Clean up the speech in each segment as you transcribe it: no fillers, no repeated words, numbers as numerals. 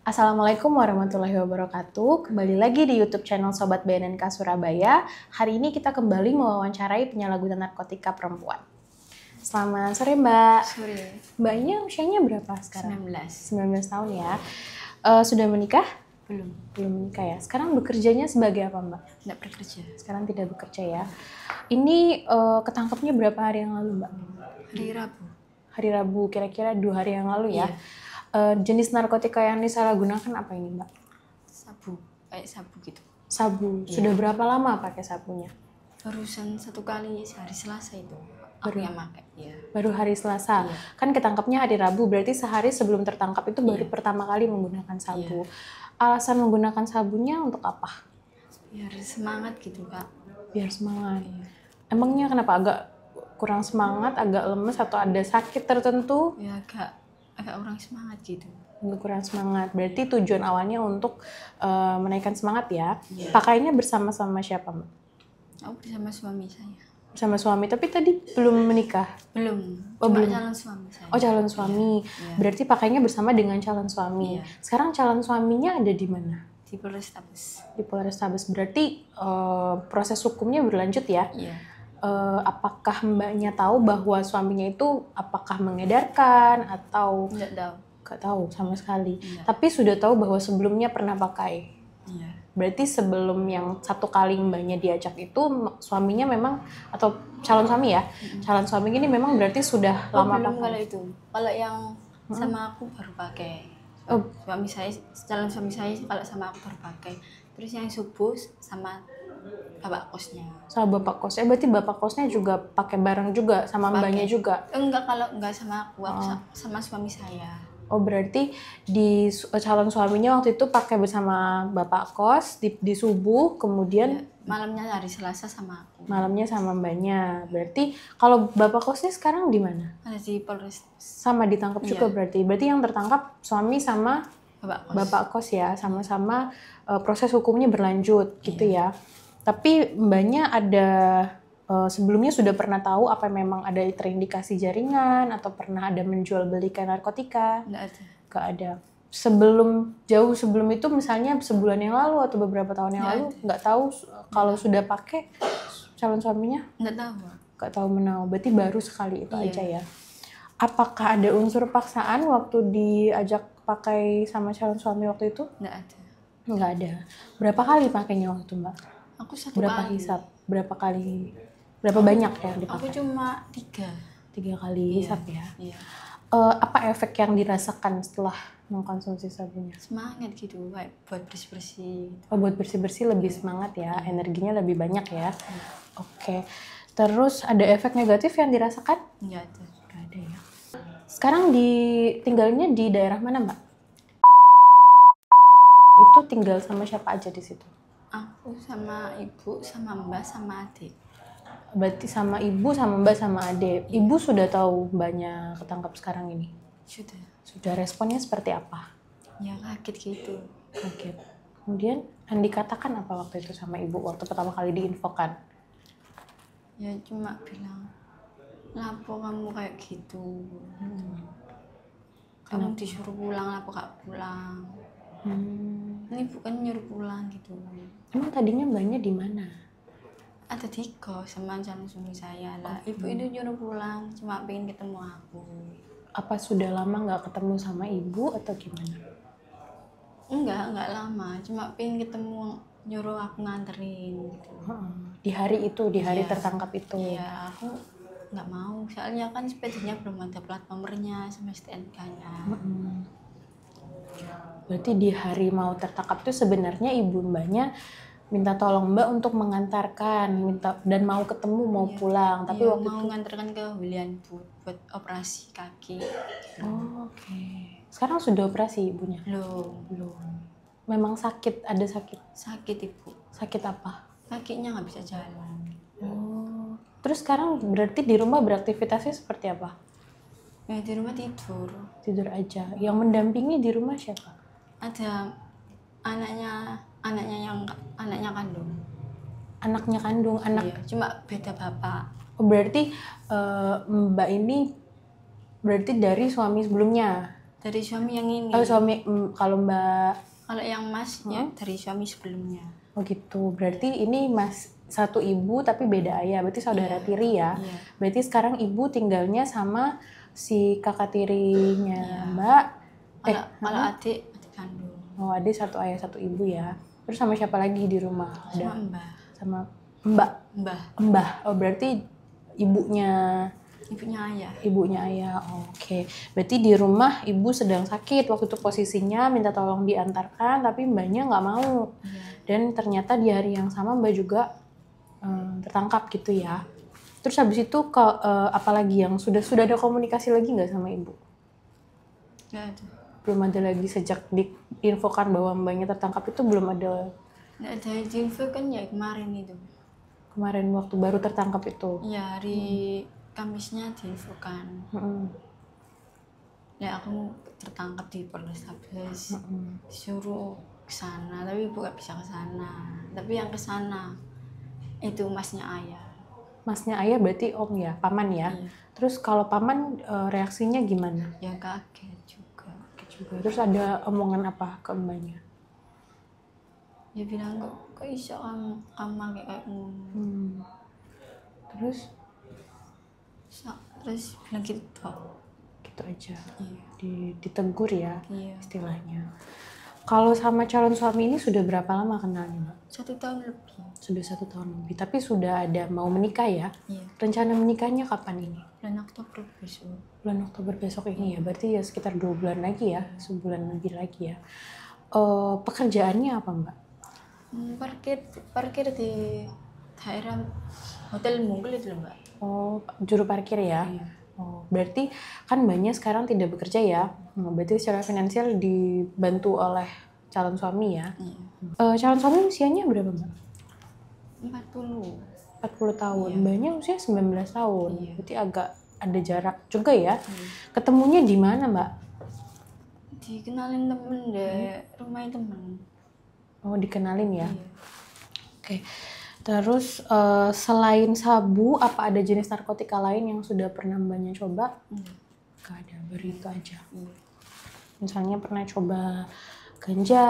Assalamualaikum warahmatullahi wabarakatuh. Kembali lagi di YouTube channel Sobat BNNK Surabaya. Hari ini kita kembali mewawancarai penyalahguna narkotika perempuan. Selamat sore Mbak. Sore. Mbaknya usianya berapa sekarang? 19. 19 tahun ya. Sudah menikah? Belum menikah ya. Sekarang bekerjanya sebagai apa Mbak? Tidak bekerja. Sekarang tidak bekerja ya. Ini ketangkapnya berapa hari yang lalu Mbak? Hari Rabu. Hari Rabu, kira-kira 2 hari yang lalu ya. Iya. Jenis narkotika yang disalahgunakan apa ini Mbak? Sabu, kayak sabu gitu. Sabu. Iya. Sudah berapa lama pakai sabunya? Barusan 1 kali hari Selasa itu. Aku yang pakai. Iya. Baru hari Selasa. Iya. Kan ketangkapnya hari Rabu, berarti sehari sebelum tertangkap itu baru pertama kali menggunakan sabu. Alasan menggunakan sabunya untuk apa? Biar semangat gitu Kak. Biar semangat. Iya. Emangnya kenapa agak kurang semangat, agak lemes atau ada sakit tertentu? Ya agak orang semangat gitu. Kurang semangat. Berarti tujuan awalnya untuk menaikkan semangat ya. Iya. Pakainya bersama-sama siapa Mbak? Aku bersama suami saya. Bersama suami, tapi tadi belum menikah? Belum. Oh, Cuma belum. calon suami saya. Oh, calon suami. Iya. Berarti pakainya bersama dengan calon suami. Iya. Sekarang calon suaminya ada di mana? Di Polrestabes. Di Polrestabes. Berarti proses hukumnya berlanjut ya? Iya. Apakah Mbaknya tahu bahwa suaminya itu apakah mengedarkan atau Enggak tahu. nggak tahu sama sekali? Iya. Tapi sudah tahu bahwa sebelumnya pernah pakai. Iya. Berarti sebelum yang 1 kali Mbaknya diajak itu suaminya memang atau calon suami ya? Calon suami ini memang berarti sudah lama belum pakai. kalau itu. Kalau yang sama aku baru pakai. Oh. Suami saya, calon suami saya kalau sama aku baru pakai. Terus yang subuh sama bapak kosnya. Sama bapak kosnya, berarti bapak kosnya juga pakai bareng juga sama Mbaknya juga? Enggak, kalau enggak sama aku sama suami saya. Oh, berarti di calon suaminya waktu itu pakai bersama bapak kos di subuh, kemudian Malamnya hari Selasa sama aku. malamnya sama Mbaknya. Berarti kalau bapak kosnya sekarang di mana? Ada di Polres Sama ditangkap juga berarti. Berarti yang tertangkap suami sama bapak kos. bapak kos ya, sama-sama proses hukumnya berlanjut gitu ya. Tapi Mbaknya ada sebelumnya sudah pernah tahu apa memang ada terindikasi jaringan atau pernah ada menjual belikan narkotika? Enggak ada. Nggak ada. Jauh sebelum itu misalnya sebulan yang lalu atau beberapa tahun yang lalu nggak tahu kalau sudah pakai calon suaminya? Enggak tahu. Nggak tahu menau. Berarti baru sekali itu aja ya. Apakah ada unsur paksaan waktu diajak pakai sama calon suami waktu itu? Enggak ada. Nggak ada. Berapa kali pakainya waktu Mbak? Aku 1 Berapa kali. hisap? Berapa kali? Berapa banyak yang Aku dipakai? cuma 3. 3 kali hisap ya. Iya. Apa efek yang dirasakan setelah mengkonsumsi sabunya? Semangat gitu, kayak buat bersih-bersih. Oh, buat bersih-bersih lebih semangat ya, energinya lebih banyak ya. Oke. Terus ada efek negatif yang dirasakan? Enggak ada. Nggak ada ya. Sekarang tinggalnya di daerah mana Mbak? Itu tinggal sama siapa aja di situ? Aku sama ibu, sama mbak, sama adik. Berarti sama ibu, sama mbak, sama adik. Ibu sudah tahu Mbaknya ketangkap sekarang ini? Sudah. Sudah, responnya seperti apa? Ya kaget gitu. Kaget. Kemudian yang dikatakan apa waktu itu sama ibu waktu pertama kali diinfokan? Ya cuma bilang, lapo kamu kayak gitu. Kamu disuruh pulang, lapo gak pulang. Ini bukan nyuruh pulang gitu. Emang tadinya Mbaknya di mana? Ada di kos sama calon suami saya lah. Ibu itu nyuruh pulang, cuma pengen ketemu aku. Apa sudah lama nggak ketemu sama ibu atau gimana? Enggak lama, cuma pengen ketemu, nyuruh aku nganterin gitu. Di hari itu, di hari Iya. tertangkap itu. Iya, aku nggak mau. Soalnya kan sepedanya belum ada plat nomornya sama STNK-nya. Berarti di hari mau tertangkap itu sebenarnya ibu Mbaknya minta tolong Mbak untuk mengantarkan, dan mau ketemu, mau pulang. Tapi Iya, waktu mau itu nganterkan ke William buat operasi kaki. Oke. Sekarang sudah operasi ibunya? Belum. Memang sakit, ada sakit. Sakit ibu. Sakit apa? Kakinya nggak bisa jalan. Oh. Terus sekarang berarti di rumah beraktivitasnya seperti apa? Ya di rumah tidur. Tidur aja. Yang mendampingi di rumah siapa? Ada anaknya kandung. Anaknya kandung, Iya, cuma beda bapak. Berarti Mbak ini berarti dari suami sebelumnya. Dari suami yang ini. Suami, kalau Mbak, Kalau yang Mas ya dari suami sebelumnya. oh gitu. Berarti ini Mas satu ibu tapi beda ayah. Berarti saudara tiri ya. Iya. Berarti sekarang ibu tinggalnya sama si kakak tirinya Iya. Mbak. Kalau adik kandung. Oh, adik satu ayah satu ibu ya. Terus sama siapa lagi di rumah? Sama Mbah. Sama Mbak. Mbah. Mbah. Oh, berarti ibunya Ibunya ayah. ayah. Oh, oke. Berarti di rumah ibu sedang sakit waktu itu, posisinya minta tolong diantarkan tapi mbaknya nggak mau. Iya. Dan ternyata di hari yang sama mbak juga tertangkap gitu ya. Terus habis itu apalagi yang sudah ada komunikasi lagi nggak sama ibu? Nggak ada. Belum ada lagi sejak diinfokan bahwa mbaknya tertangkap itu belum ada. Nggak ada info kan ya kemarin itu. Kemarin waktu baru tertangkap itu. Ya hari Kamisnya diinfokan. Ya aku tertangkap di Polrestabes. Disuruh ke sana tapi ibu nggak bisa ke sana. Tapi yang ke sana itu masnya ayah. Masnya ayah berarti om ya, paman ya. Iya. Terus kalau paman reaksinya gimana? Ya kaget juga. Terus ada omongan apa ke mbaknya? Dia bilang kok iso kamu kayak ngono. Terus bilang gitu. Gitu aja. Iya. Ditegur ya, Iya. istilahnya. Kalau sama calon suami ini sudah berapa lama kenalnya, Mbak? 1 tahun lebih. Sudah 1 tahun lebih. Tapi sudah ada mau menikah ya? Iya. Rencana menikahnya kapan ini? Bulan Oktober besok. Bulan Oktober besok ini ya. Berarti ya sekitar 2 bulan lagi ya, sebulan lebih lagi ya. Pekerjaannya apa, Mbak? Parkir di daerah Hotel Munggul itu loh, Mbak. Oh, juru parkir ya? Iya. Oh, berarti kan mbaknya sekarang tidak bekerja ya? Berarti secara finansial dibantu oleh calon suami ya? Iya. Calon suami usianya berapa, Mbak? 40. 40 tahun. Iya. Mbaknya usia 19 tahun. Iya. Berarti agak ada jarak juga ya? Ketemunya di mana, Mbak? Dikenalin temen deh, rumahnya temen. Oh, dikenalin ya? Iya. Oke. Terus selain sabu, apa ada jenis narkotika lain yang sudah pernah mbaknya coba? Gak ada, baru itu aja. Iya. Misalnya pernah coba ganja,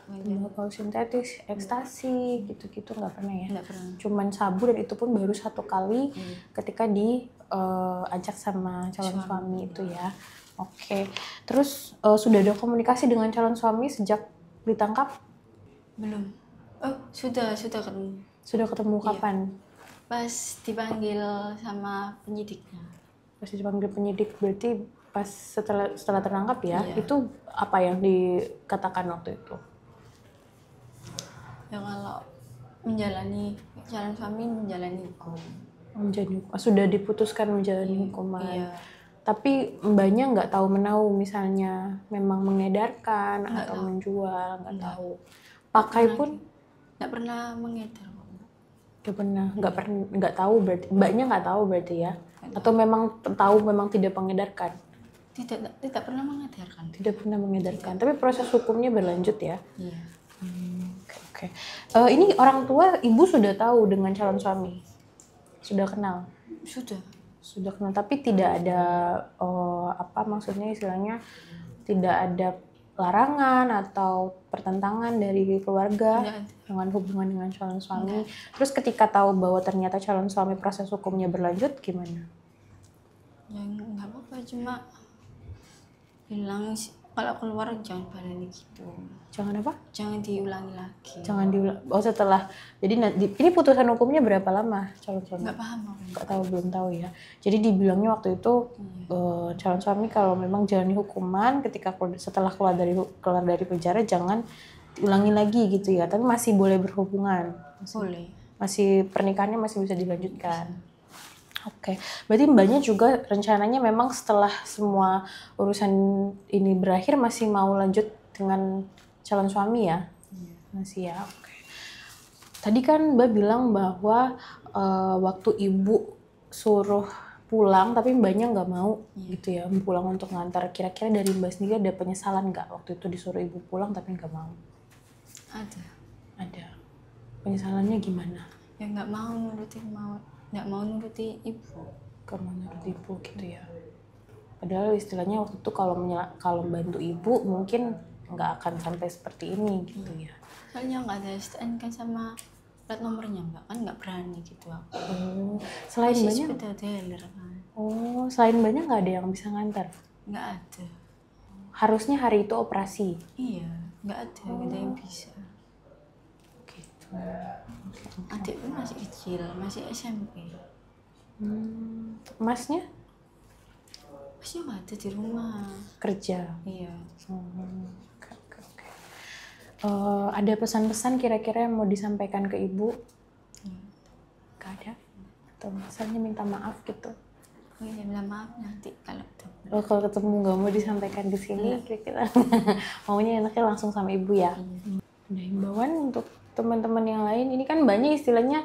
Enggak. tembakau sintetis, ekstasi, gitu-gitu nggak pernah ya? Enggak pernah. Cuman sabu, dan itu pun baru 1 kali ketika diajak sama calon suami itu ya. Oke. Terus sudah ada komunikasi dengan calon suami sejak ditangkap? Belum. Oh, sudah ketemu. Sudah ketemu kapan? Pas dipanggil sama penyidiknya. Pas dipanggil penyidik, berarti pas setelah tertangkap ya? Iya. Itu apa yang dikatakan waktu itu? Ya kalau calon suami menjalani hukum. Sudah diputuskan menjalani hukuman. Iya. Tapi mbaknya nggak tahu menahu, misalnya memang mengedarkan Nggak atau tahu. menjual, nggak tahu. Pakai pun Nggak pernah mengedar. nggak tahu berarti. Mbaknya nggak tahu berarti ya? Atau memang tahu, memang tidak mengedarkan? Tidak pernah mengedarkan. Tidak pernah mengedarkan. Tapi proses hukumnya berlanjut ya? Iya. Oke. Ini orang tua ibu sudah tahu dengan calon suami? Sudah kenal? Sudah kenal, tapi tidak ada maksudnya istilahnya tidak ada larangan atau pertentangan dari keluarga dengan hubungan dengan calon suami. Terus ketika tahu bahwa ternyata calon suami proses hukumnya berlanjut, gimana? Ya nggak apa-apa, cuma bilang kalau keluar jangan balik gitu. Jangan apa? Jangan diulangi lagi. Jangan diulang. Oh, setelah. Jadi ini putusan hukumnya berapa lama calon suami? Nggak paham aku. Nggak tahu, belum tahu ya. Jadi dibilangnya waktu itu calon suami kalau memang jalani hukuman setelah keluar dari penjara jangan diulangi lagi gitu ya. Tapi masih boleh berhubungan. Boleh. Masih pernikahannya masih bisa dilanjutkan. Oke, berarti mbaknya juga rencananya memang setelah semua urusan ini berakhir masih mau lanjut dengan calon suami ya? Masih ya, oke. Tadi kan mbak bilang bahwa waktu ibu suruh pulang tapi mbaknya nggak mau gitu ya, pulang untuk ngantar. Kira-kira dari mbak sendiri ada penyesalan nggak waktu itu disuruh ibu pulang tapi nggak mau? Ada. Penyesalannya gimana? Ya nggak mau nuruti ibu. Gak mau nurut ibu gitu ya. Padahal istilahnya waktu itu kalau bantu ibu mungkin nggak akan sampai seperti ini gitu ya. Soalnya nggak ada STNK sama plat nomornya Mbak, kan nggak berani gitu aku. Selain Masih banyak, sepeda dealer kan. selain banyak nggak ada yang bisa ngantar. Nggak ada. Harusnya hari itu operasi. Iya, nggak ada yang bisa. Gitu. Adikku masih kecil, masih SMP. Masnya Masih nggak ada di rumah. kerja. Iya. Oke. Ada pesan-pesan kira-kira yang mau disampaikan ke ibu? Gak ada? Atau misalnya minta maaf gitu? Oh iya, minta maaf nanti kalau ketemu. Kalau ketemu nggak mau disampaikan di sini, kira-kira maunya enaknya langsung sama ibu ya. Ada himbauan untuk teman-teman yang lain. Ini kan banyak istilahnya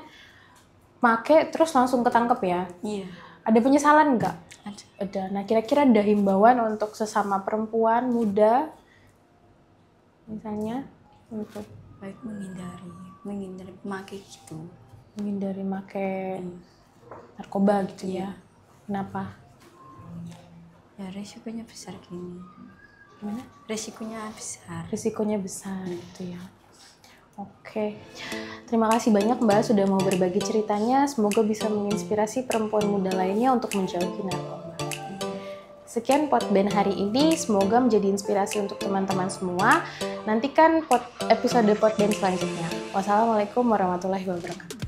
make terus langsung ketangkep ya. Iya. Ada penyesalan nggak? Ada. Ada. Nah kira-kira ada himbauan untuk sesama perempuan muda, misalnya untuk Baik menghindari pemakai gitu. menghindari make narkoba gitu ya. Kenapa? Ya resikonya besar gini. Gimana? Resikonya besar. Risikonya besar gitu ya. Oke, terima kasih banyak Mbak sudah mau berbagi ceritanya. Semoga bisa menginspirasi perempuan muda lainnya untuk menjauhi narkoba. Sekian Potben hari ini, semoga menjadi inspirasi untuk teman-teman semua. Nantikan episode Potben selanjutnya. Wassalamualaikum warahmatullahi wabarakatuh.